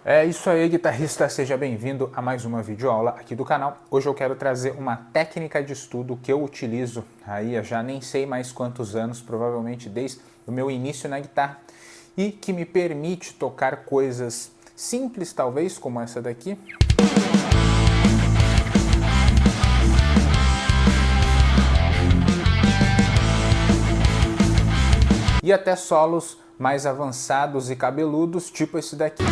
É isso aí, guitarrista, seja bem-vindo a mais uma videoaula aqui do canal. Hoje eu quero trazer uma técnica de estudo que eu utilizo aí há já nem sei mais quantos anos, provavelmente desde o meu início na guitarra, e que me permite tocar coisas simples, talvez, como essa daqui. E até solos mais avançados e cabeludos, tipo esse daqui.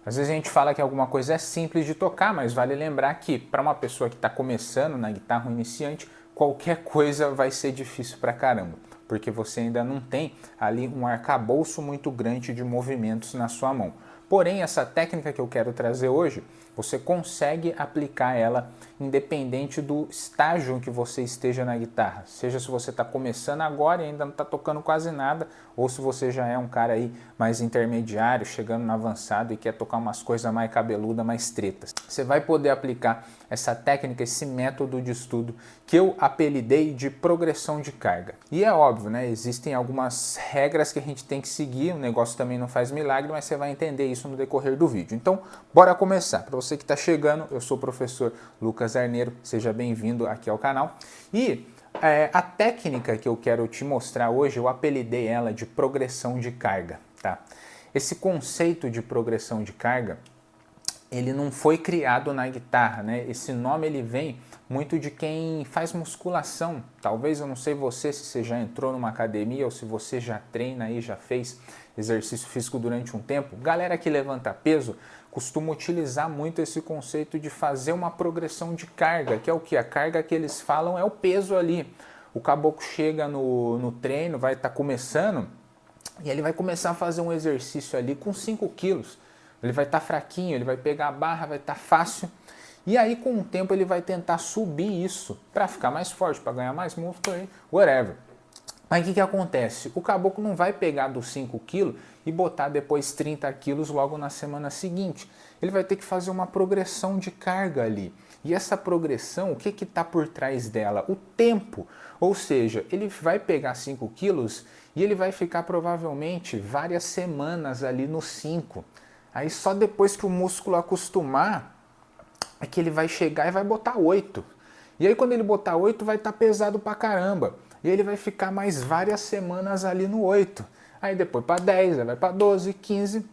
Às vezes a gente fala que alguma coisa é simples de tocar, mas vale lembrar que para uma pessoa que está começando na guitarra, um iniciante, qualquer coisa vai ser difícil pra caramba, porque você ainda não tem ali um arcabouço muito grande de movimentos na sua mão. Porém, essa técnica que eu quero trazer hoje, você consegue aplicar ela independente do estágio em que você esteja na guitarra. Seja se você está começando agora e ainda não está tocando quase nada, ou se você já é um cara aí mais intermediário, chegando no avançado e quer tocar umas coisas mais cabeludas, mais tretas. Você vai poder aplicar essa técnica, esse método de estudo que eu apelidei de progressão de carga. E é óbvio, né? Existem algumas regras que a gente tem que seguir, o negócio também não faz milagre, mas você vai entender isso no decorrer do vídeo. Então, bora começar. Para você que está chegando, eu sou o professor Lucas Arneiro, seja bem-vindo aqui ao canal. E a técnica que eu quero te mostrar hoje, eu apelidei ela de progressão de carga, tá? Esse conceito de progressão de carga, ele não foi criado na guitarra, né? Esse nome ele vem muito de quem faz musculação. Talvez, eu não sei você, se você já entrou numa academia ou se você já treina aí, já fez exercício físico durante um tempo. Galera que levanta peso costuma utilizar muito esse conceito de fazer uma progressão de carga, que é o que? A carga que eles falam é o peso ali. O caboclo chega no treino, vai estar começando, e ele vai começar a fazer um exercício ali com 5 quilos. Ele vai estar fraquinho, ele vai pegar a barra, vai estar fácil. E aí, com o tempo, ele vai tentar subir isso para ficar mais forte, para ganhar mais músculo, whatever. Mas o que acontece? O caboclo não vai pegar dos 5 quilos e botar depois 30 quilos logo na semana seguinte. Ele vai ter que fazer uma progressão de carga ali. E essa progressão, o que está por trás dela? O tempo. Ou seja, ele vai pegar 5 quilos e ele vai ficar provavelmente várias semanas ali no 5. Aí só depois que o músculo acostumar é que ele vai chegar e vai botar 8. E aí quando ele botar 8 vai estar pesado pra caramba. E aí ele vai ficar mais várias semanas ali no 8. Aí depois para 10, aí vai para 12, 15.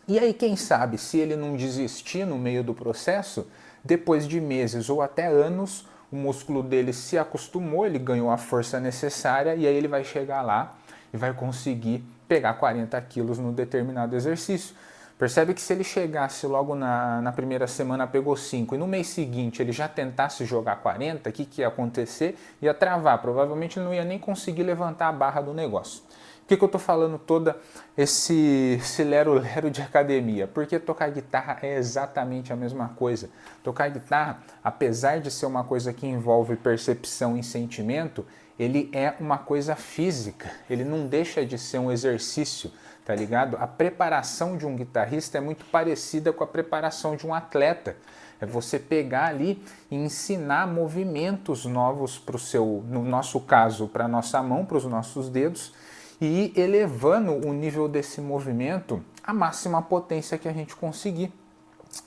E aí quem sabe, se ele não desistir no meio do processo, depois de meses ou até anos, o músculo dele se acostumou, ele ganhou a força necessária e aí ele vai chegar lá e vai conseguir pegar 40 quilos no determinado exercício. Percebe que se ele chegasse logo na primeira semana, pegou 5, e no mês seguinte ele já tentasse jogar 40, o que ia acontecer? Ia travar, provavelmente ele não ia nem conseguir levantar a barra do negócio. Por que eu estou falando toda esse lero-lero de academia? Porque tocar guitarra é exatamente a mesma coisa. Tocar guitarra, apesar de ser uma coisa que envolve percepção e sentimento, ele é uma coisa física, ele não deixa de ser um exercício, tá ligado? A preparação de um guitarrista é muito parecida com a preparação de um atleta. É você pegar ali e ensinar movimentos novos para o seu, no nosso caso, para a nossa mão, para os nossos dedos, e ir elevando o nível desse movimento à máxima potência que a gente conseguir.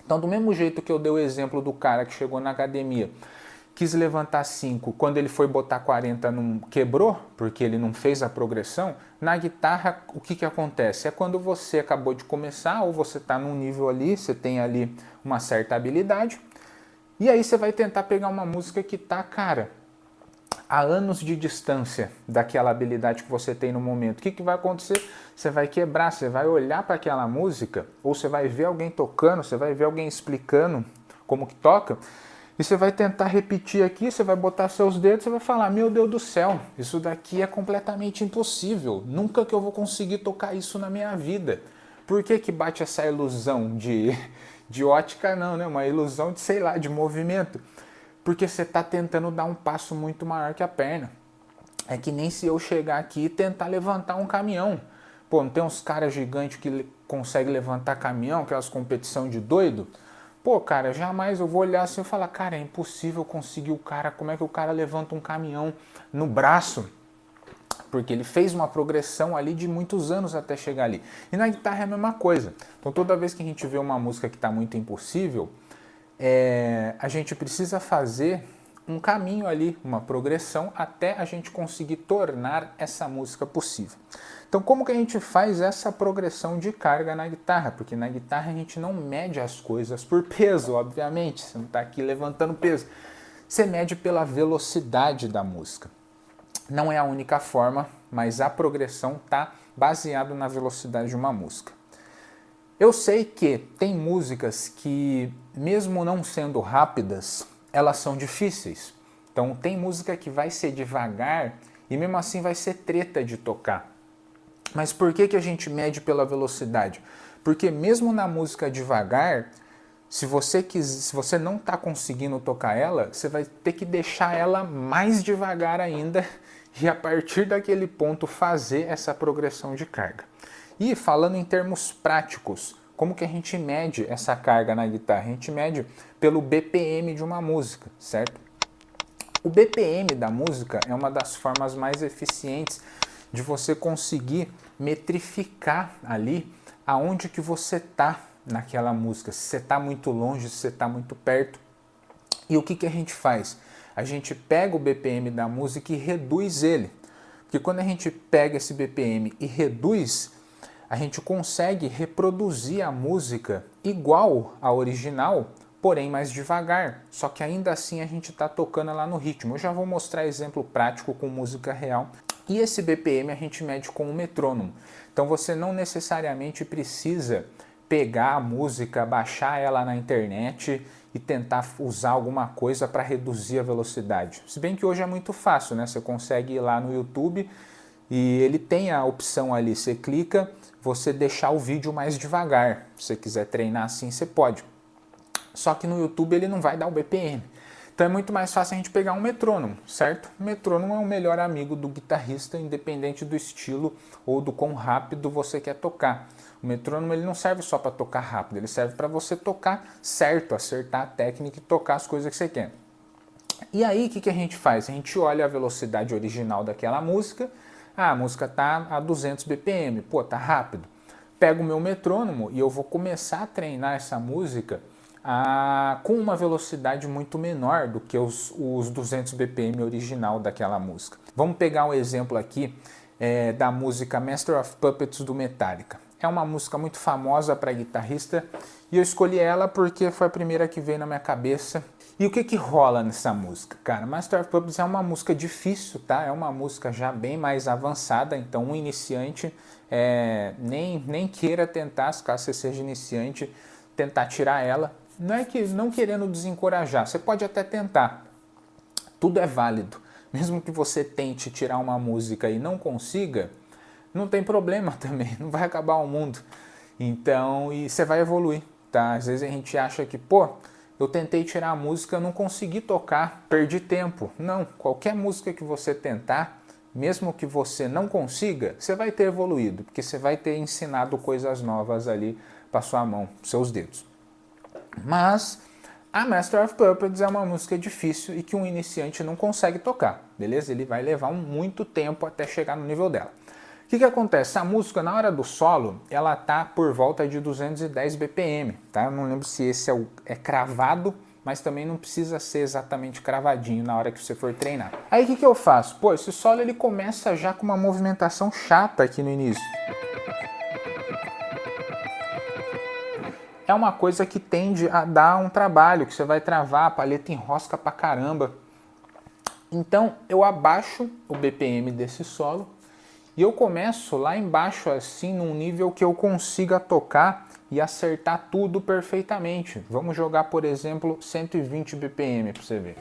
Então, do mesmo jeito que eu dei o exemplo do cara que chegou na academia, quis levantar 5, quando ele foi botar 40 não quebrou, porque ele não fez a progressão, na guitarra o que acontece? É quando você acabou de começar, ou você está num nível ali, você tem ali uma certa habilidade, e aí você vai tentar pegar uma música que tá, cara, a anos de distância daquela habilidade que você tem no momento. O que vai acontecer? Você vai quebrar, você vai olhar para aquela música, ou você vai ver alguém tocando, você vai ver alguém explicando como que toca, e você vai tentar repetir aqui, você vai botar seus dedos, você vai falar, meu Deus do céu, isso daqui é completamente impossível, nunca que eu vou conseguir tocar isso na minha vida. Por que bate essa ilusão de ótica? Não, né? Uma ilusão de, sei lá, de movimento. Porque você está tentando dar um passo muito maior que a perna. É que nem se eu chegar aqui e tentar levantar um caminhão. Pô, não tem uns caras gigantes que consegue levantar caminhão, aquelas competição de doido. Pô, cara, jamais eu vou olhar assim e falar, cara, é impossível conseguir o cara, como é que o cara levanta um caminhão no braço? Porque ele fez uma progressão ali de muitos anos até chegar ali. E na guitarra é a mesma coisa. Então toda vez que a gente vê uma música que está muito impossível, a gente precisa fazer um caminho ali, uma progressão, até a gente conseguir tornar essa música possível. Então como que a gente faz essa progressão de carga na guitarra? Porque na guitarra a gente não mede as coisas por peso, obviamente, você não está aqui levantando peso. Você mede pela velocidade da música. Não é a única forma, mas a progressão está baseada na velocidade de uma música. Eu sei que tem músicas que, mesmo não sendo rápidas, elas são difíceis. Então tem música que vai ser devagar e mesmo assim vai ser treta de tocar. Mas por que a gente mede pela velocidade? Porque mesmo na música devagar, se você não está conseguindo tocar ela, você vai ter que deixar ela mais devagar ainda e a partir daquele ponto fazer essa progressão de carga. E falando em termos práticos, como que a gente mede essa carga na guitarra? A gente mede pelo BPM de uma música, certo? O BPM da música é uma das formas mais eficientes de você conseguir metrificar ali aonde que você está naquela música, se você está muito longe, se você está muito perto. E o que a gente faz? A gente pega o BPM da música e reduz ele. Porque quando a gente pega esse BPM e reduz, a gente consegue reproduzir a música igual à original, porém mais devagar. Só que ainda assim a gente está tocando lá no ritmo. Eu já vou mostrar exemplo prático com música real. E esse BPM a gente mede com um metrônomo. Então você não necessariamente precisa pegar a música, baixar ela na internet e tentar usar alguma coisa para reduzir a velocidade. Se bem que hoje é muito fácil, né? Você consegue ir lá no YouTube e ele tem a opção ali, você clica, você deixar o vídeo mais devagar. Se você quiser treinar assim, você pode. Só que no YouTube ele não vai dar o BPM. Então é muito mais fácil a gente pegar um metrônomo, certo? O metrônomo é o melhor amigo do guitarrista, independente do estilo ou do quão rápido você quer tocar. O metrônomo ele não serve só para tocar rápido, ele serve para você tocar certo, acertar a técnica e tocar as coisas que você quer. E aí o que a gente faz? A gente olha a velocidade original daquela música, a música está a 200 BPM, pô, tá rápido. Pego o meu metrônomo e eu vou começar a treinar essa música com uma velocidade muito menor do que os 200 BPM original daquela música. Vamos pegar um exemplo aqui da música Master of Puppets do Metallica. É uma música muito famosa para guitarrista e eu escolhi ela porque foi a primeira que veio na minha cabeça. E o que rola nessa música? Cara, Master of Puppets é uma música difícil, tá? É uma música já bem mais avançada, então um iniciante nem queira tentar, caso você seja iniciante, tentar tirar ela. Não é que não querendo desencorajar, você pode até tentar, tudo é válido. Mesmo que você tente tirar uma música e não consiga, não tem problema também, não vai acabar o mundo. Então, e você vai evoluir, tá? Às vezes a gente acha que, pô, eu tentei tirar a música, não consegui tocar, perdi tempo. Não, qualquer música que você tentar, mesmo que você não consiga, você vai ter evoluído, porque você vai ter ensinado coisas novas ali para sua mão, seus dedos. Mas a Master of Puppets é uma música difícil e que um iniciante não consegue tocar, beleza? Ele vai levar muito tempo até chegar no nível dela. O que acontece? A música, na hora do solo, ela tá por volta de 210 BPM, tá? Eu não lembro se esse é cravado, mas também não precisa ser exatamente cravadinho na hora que você for treinar. Aí o que eu faço? Pô, esse solo ele começa já com uma movimentação chata aqui no início. É uma coisa que tende a dar um trabalho, que você vai travar, a palheta enrosca pra caramba. Então eu abaixo o BPM desse solo e eu começo lá embaixo assim num nível que eu consiga tocar e acertar tudo perfeitamente. Vamos jogar, por exemplo, 120 BPM para você ver.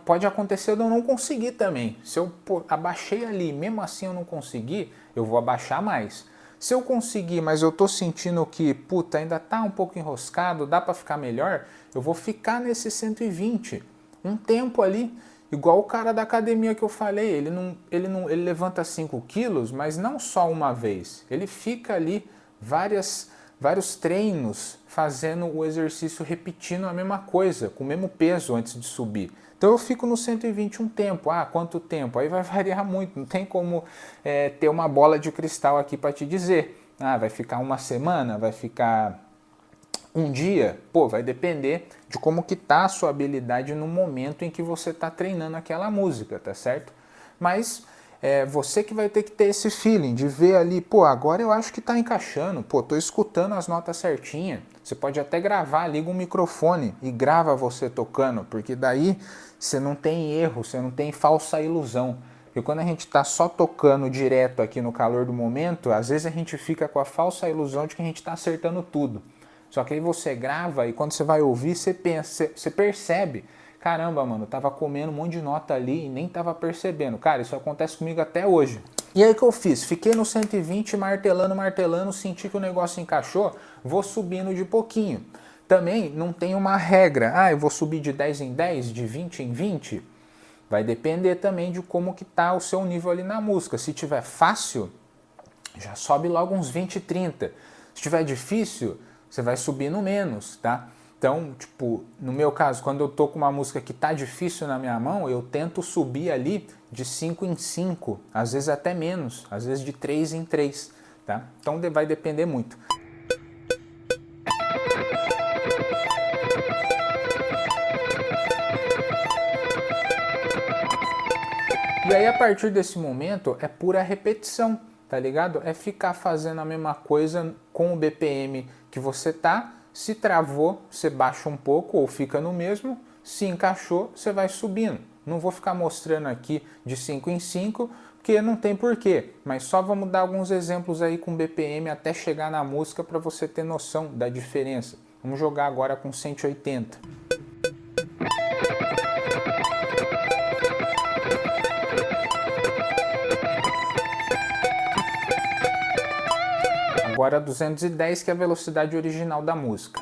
Pode acontecer de eu não conseguir também. Se eu abaixei ali, mesmo assim eu não conseguir, eu vou abaixar mais. Se eu conseguir, mas eu tô sentindo que, puta, ainda tá um pouco enroscado, dá para ficar melhor, eu vou ficar nesse 120, um tempo ali, igual o cara da academia que eu falei, ele levanta 5 quilos, mas não só uma vez, ele fica ali vários treinos fazendo o exercício, repetindo a mesma coisa, com o mesmo peso antes de subir. Então eu fico no 120 um tempo. Ah, quanto tempo? Aí vai variar muito, não tem como ter uma bola de cristal aqui para te dizer. Ah, vai ficar uma semana, vai ficar um dia? Pô, vai depender de como que tá a sua habilidade no momento em que você está treinando aquela música, tá certo? Mas você que vai ter que ter esse feeling de ver ali, pô, agora eu acho que tá encaixando, pô, tô escutando as notas certinhas. Você pode até gravar, liga um microfone e grava você tocando, porque daí você não tem erro, você não tem falsa ilusão. Porque quando a gente está só tocando direto aqui no calor do momento, às vezes a gente fica com a falsa ilusão de que a gente está acertando tudo. Só que aí você grava e quando você vai ouvir, você pensa, você percebe, caramba, mano, eu tava comendo um monte de nota ali e nem tava percebendo. Cara, isso acontece comigo até hoje. E aí o que eu fiz? Fiquei no 120 martelando, senti que o negócio encaixou, vou subindo de pouquinho. Também não tem uma regra, eu vou subir de 10 em 10, de 20 em 20. Vai depender também de como que tá o seu nível ali na música. Se tiver fácil, já sobe logo uns 20, 30. Se tiver difícil, você vai subindo menos, tá? Então, tipo, no meu caso, quando eu tô com uma música que tá difícil na minha mão, eu tento subir ali de 5 em 5, às vezes até menos, às vezes de 3 em 3, tá? Então vai depender muito. E aí, a partir desse momento, é pura repetição, tá ligado? É ficar fazendo a mesma coisa com o BPM que você tá. Se travou, você baixa um pouco ou fica no mesmo. Se encaixou, você vai subindo. Não vou ficar mostrando aqui de 5 em 5, porque não tem porquê. Mas só vamos dar alguns exemplos aí com BPM até chegar na música para você ter noção da diferença. Vamos jogar agora com 180. Agora 210, que é a velocidade original da música.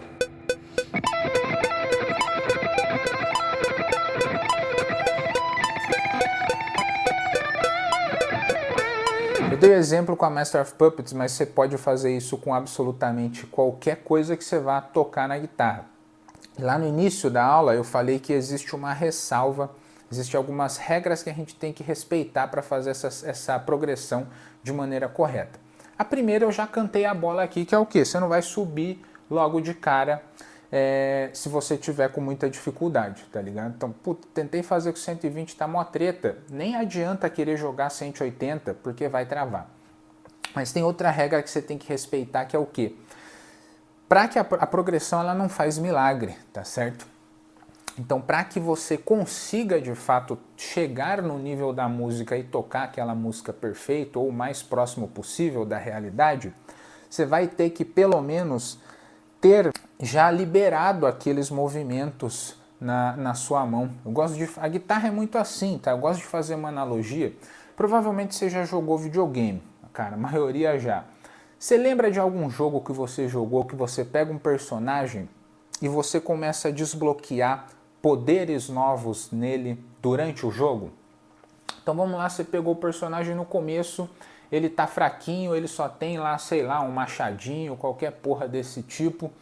Eu dei exemplo com a Master of Puppets, mas você pode fazer isso com absolutamente qualquer coisa que você vá tocar na guitarra. Lá no início da aula eu falei que existe uma ressalva, existem algumas regras que a gente tem que respeitar para fazer essa progressão de maneira correta. A primeira eu já cantei a bola aqui, que é o quê? Você não vai subir logo de cara se você tiver com muita dificuldade, tá ligado? Então, puta, tentei fazer com 120, tá mó treta. Nem adianta querer jogar 180, porque vai travar. Mas tem outra regra que você tem que respeitar, que é o quê? Para que a progressão ela não faz milagre, tá certo? Então, para que você consiga de fato chegar no nível da música e tocar aquela música perfeita ou o mais próximo possível da realidade, você vai ter que pelo menos ter já liberado aqueles movimentos na sua mão. A guitarra é muito assim, tá? Eu gosto de fazer uma analogia. Provavelmente você já jogou videogame, cara, a maioria já. Você lembra de algum jogo que você jogou que você pega um personagem e você começa a desbloquear poderes novos nele durante o jogo? Então vamos lá, você pegou o personagem no começo, ele tá fraquinho, ele só tem lá, sei lá, um machadinho, qualquer porra desse tipo.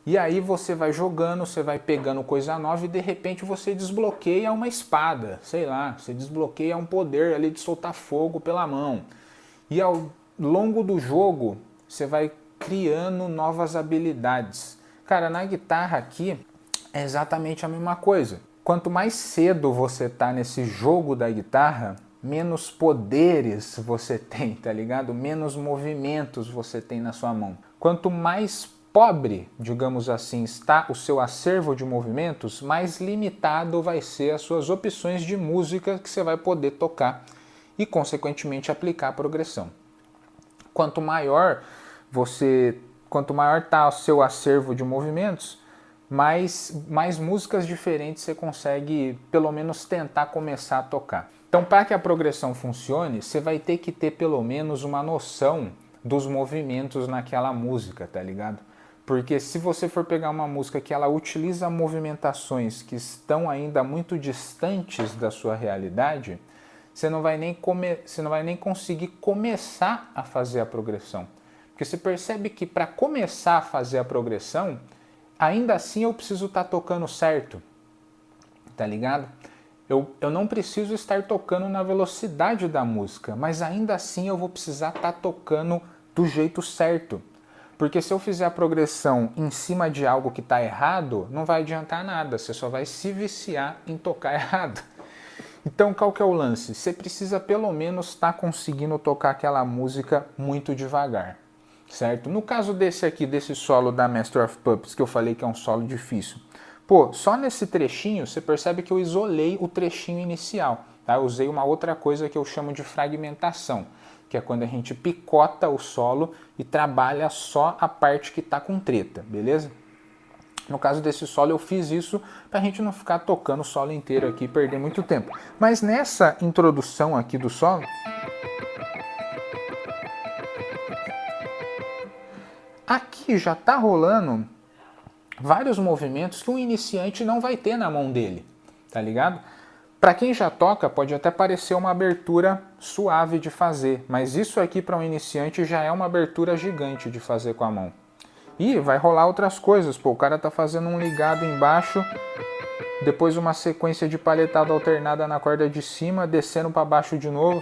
E aí você vai jogando, você vai pegando coisa nova e de repente você desbloqueia uma espada, sei lá, você desbloqueia um poder ali de soltar fogo pela mão. E ao longo do jogo você vai criando novas habilidades. Cara, na guitarra aqui é exatamente a mesma coisa. Quanto mais cedo você tá nesse jogo da guitarra, menos poderes você tem, tá ligado? Menos movimentos você tem na sua mão. Quanto mais pobre, digamos assim, está o seu acervo de movimentos, mais limitado vai ser as suas opções de música que você vai poder tocar e, consequentemente, aplicar a progressão. Quanto maior está o seu acervo de movimentos, mais músicas diferentes você consegue, pelo menos, tentar começar a tocar. Então, para que a progressão funcione, você vai ter que ter, pelo menos, uma noção dos movimentos naquela música, tá ligado? Porque se você for pegar uma música que ela utiliza movimentações que estão ainda muito distantes da sua realidade, você não vai nem conseguir começar a fazer a progressão. Porque você percebe que para começar a fazer a progressão, ainda assim eu preciso estar tocando certo, tá ligado? Eu não preciso estar tocando na velocidade da música, mas ainda assim eu vou precisar estar tocando do jeito certo. Porque se eu fizer a progressão em cima de algo que está errado, não vai adiantar nada, você só vai se viciar em tocar errado. Então qual que é o lance? Você precisa pelo menos estar conseguindo tocar aquela música muito devagar, certo? No caso desse aqui, desse solo da Master of Puppets, que eu falei que é um solo difícil, pô, só nesse trechinho você percebe que eu isolei o trechinho inicial, tá? Eu usei uma outra coisa que eu chamo de fragmentação, que é quando a gente picota o solo e trabalha só a parte que está com treta, beleza? No caso desse solo eu fiz isso para a gente não ficar tocando o solo inteiro aqui e perder muito tempo. Mas nessa introdução aqui do solo, aqui já está rolando vários movimentos que um iniciante não vai ter na mão dele, tá ligado? Para quem já toca, pode até parecer uma abertura suave de fazer, mas isso aqui para um iniciante já é uma abertura gigante de fazer com a mão. E vai rolar outras coisas, pô, o cara tá fazendo um ligado embaixo, depois uma sequência de palhetada alternada na corda de cima, descendo para baixo de novo.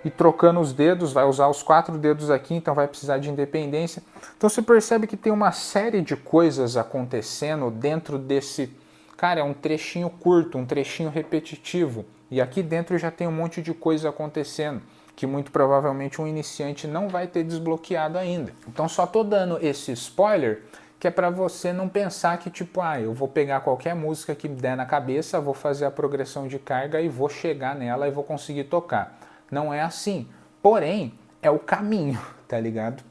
E trocando os dedos, vai usar os 4 dedos aqui, então vai precisar de independência. Então você percebe que tem uma série de coisas acontecendo dentro desse... Cara, é um trechinho curto, um trechinho repetitivo. E aqui dentro já tem um monte de coisa acontecendo, que muito provavelmente um iniciante não vai ter desbloqueado ainda. Então só tô dando esse spoiler, que é para você não pensar que tipo, eu vou pegar qualquer música que der na cabeça, vou fazer a progressão de carga e vou chegar nela e vou conseguir tocar. Não é assim. Porém, é o caminho, tá ligado?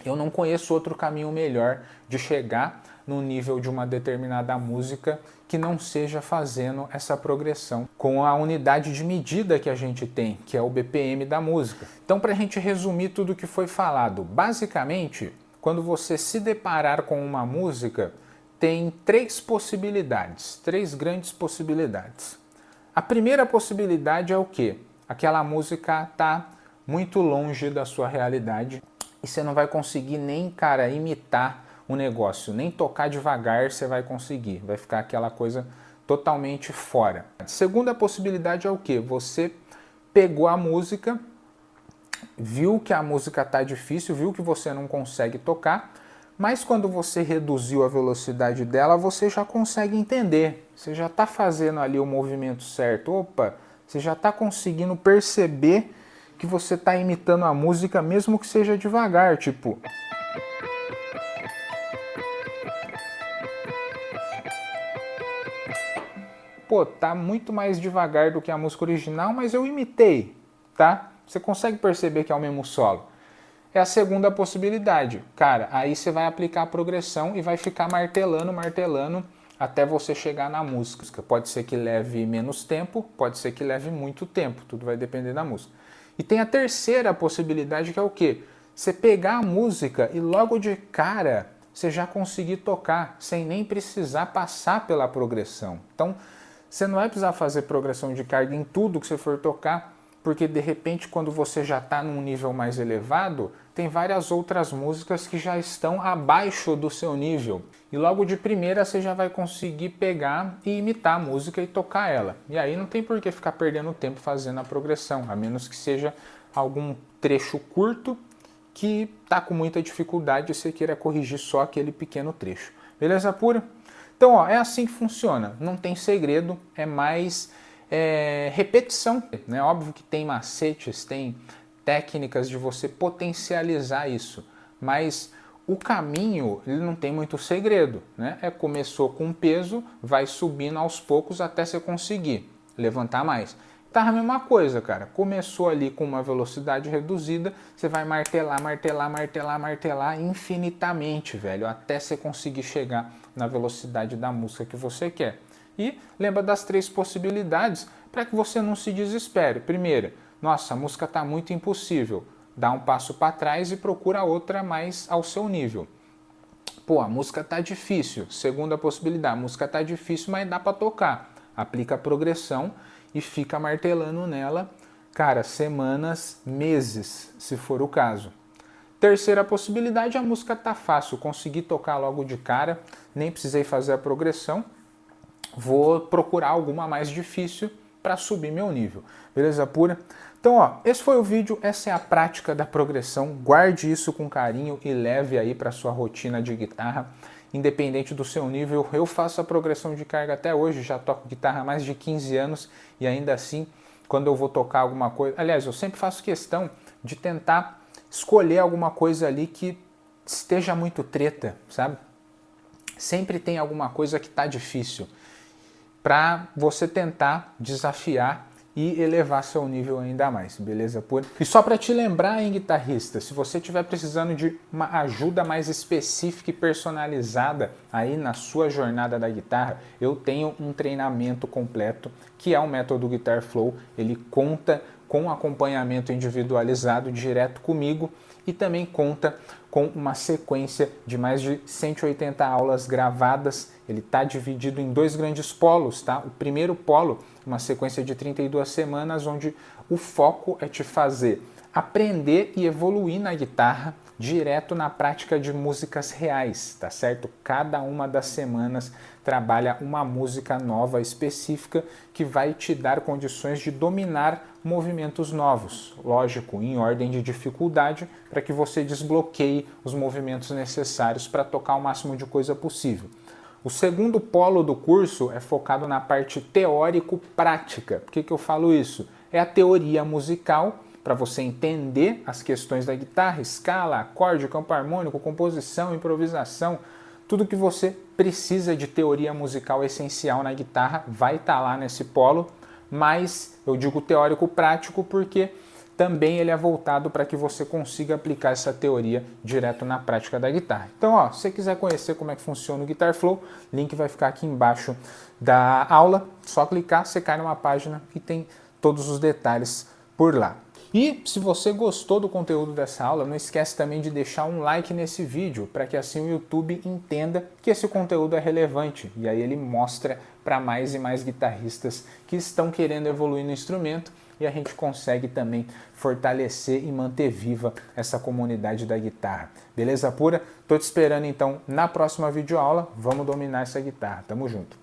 Eu não conheço outro caminho melhor de chegar no nível de uma determinada música que não seja fazendo essa progressão com a unidade de medida que a gente tem, que é o BPM da música. Então, para a gente resumir tudo o que foi falado, basicamente, quando você se deparar com uma música, tem 3 possibilidades, 3 grandes possibilidades. A primeira possibilidade é o quê? Aquela música está muito longe da sua realidade e você não vai conseguir nem, cara, imitar o negócio, nem tocar devagar você vai conseguir, vai ficar aquela coisa totalmente fora. A segunda possibilidade é o quê? Você pegou a música, viu que a música está difícil, viu que você não consegue tocar, mas quando você reduziu a velocidade dela, você já consegue entender, você já está fazendo ali o movimento certo, opa, você já está conseguindo perceber que você está imitando a música, mesmo que seja devagar, tipo... Pô, tá muito mais devagar do que a música original, mas eu imitei, tá? Você consegue perceber que é o mesmo solo. É a segunda possibilidade. Cara, aí você vai aplicar a progressão e vai ficar martelando, martelando, até você chegar na música. Pode ser que leve menos tempo, pode ser que leve muito tempo, tudo vai depender da música. E tem a terceira possibilidade, que é o quê? Você pegar a música e logo de cara você já conseguir tocar, sem nem precisar passar pela progressão. Então, você não vai precisar fazer progressão de carga em tudo que você for tocar, porque de repente quando você já está num nível mais elevado, tem várias outras músicas que já estão abaixo do seu nível. E logo de primeira você já vai conseguir pegar e imitar a música e tocar ela. E aí não tem por que ficar perdendo tempo fazendo a progressão, a menos que seja algum trecho curto que está com muita dificuldade e você queira corrigir só aquele pequeno trecho. Beleza pura? Então, ó, é assim que funciona. Não tem segredo, é mais repetição. Né? Óbvio que tem macetes, tem técnicas de você potencializar isso, mas o caminho ele não tem muito segredo. Né? Começou com peso, vai subindo aos poucos até você conseguir levantar mais. Tá a mesma coisa, cara. Começou ali com uma velocidade reduzida, você vai martelar, martelar, martelar, martelar infinitamente, velho, até você conseguir chegar na velocidade da música que você quer. E lembra das 3 possibilidades para que você não se desespere. Primeira, nossa, a música está muito impossível. Dá um passo para trás e procura outra mais ao seu nível. Pô, a música tá difícil. Segunda possibilidade, a música tá difícil, mas dá para tocar. Aplica a progressão e fica martelando nela, cara, semanas, meses, se for o caso. Terceira possibilidade, a música tá fácil, consegui tocar logo de cara, nem precisei fazer a progressão, vou procurar alguma mais difícil para subir meu nível. Beleza pura? Então, ó, esse foi o vídeo, essa é a prática da progressão. Guarde isso com carinho e leve aí para sua rotina de guitarra, independente do seu nível. Eu faço a progressão de carga até hoje, já toco guitarra há mais de 15 anos e ainda assim, quando eu vou tocar alguma coisa... Aliás, eu sempre faço questão de tentar escolher alguma coisa ali que esteja muito treta, sabe? Sempre tem alguma coisa que tá difícil para você tentar desafiar e elevar seu nível ainda mais, beleza pura? E só para te lembrar, hein, guitarrista, se você estiver precisando de uma ajuda mais específica e personalizada aí na sua jornada da guitarra, eu tenho um treinamento completo, que é o método Guitar Flow. Ele conta com acompanhamento individualizado direto comigo e também conta com uma sequência de mais de 180 aulas gravadas. Ele está dividido em 2 grandes polos, tá? O primeiro polo, uma sequência de 32 semanas, onde o foco é te fazer aprender e evoluir na guitarra direto na prática de músicas reais, tá certo? Cada uma das semanas trabalha uma música nova específica que vai te dar condições de dominar movimentos novos, lógico, em ordem de dificuldade, para que você desbloqueie os movimentos necessários para tocar o máximo de coisa possível. O segundo polo do curso é focado na parte teórico-prática. Por que eu falo isso? É a teoria musical, para você entender as questões da guitarra, escala, acorde, campo harmônico, composição, improvisação, tudo que você precisa de teoria musical essencial na guitarra vai estar lá nesse polo, mas eu digo teórico-prático porque também ele é voltado para que você consiga aplicar essa teoria direto na prática da guitarra. Então, ó, se você quiser conhecer como é que funciona o Guitar Flow, link vai ficar aqui embaixo da aula, só clicar, você cai numa página e tem todos os detalhes por lá. E se você gostou do conteúdo dessa aula, não esquece também de deixar um like nesse vídeo, para que assim o YouTube entenda que esse conteúdo é relevante, e aí ele mostra para mais e mais guitarristas que estão querendo evoluir no instrumento, e a gente consegue também fortalecer e manter viva essa comunidade da guitarra. Beleza pura? Tô te esperando então na próxima videoaula, vamos dominar essa guitarra. Tamo junto!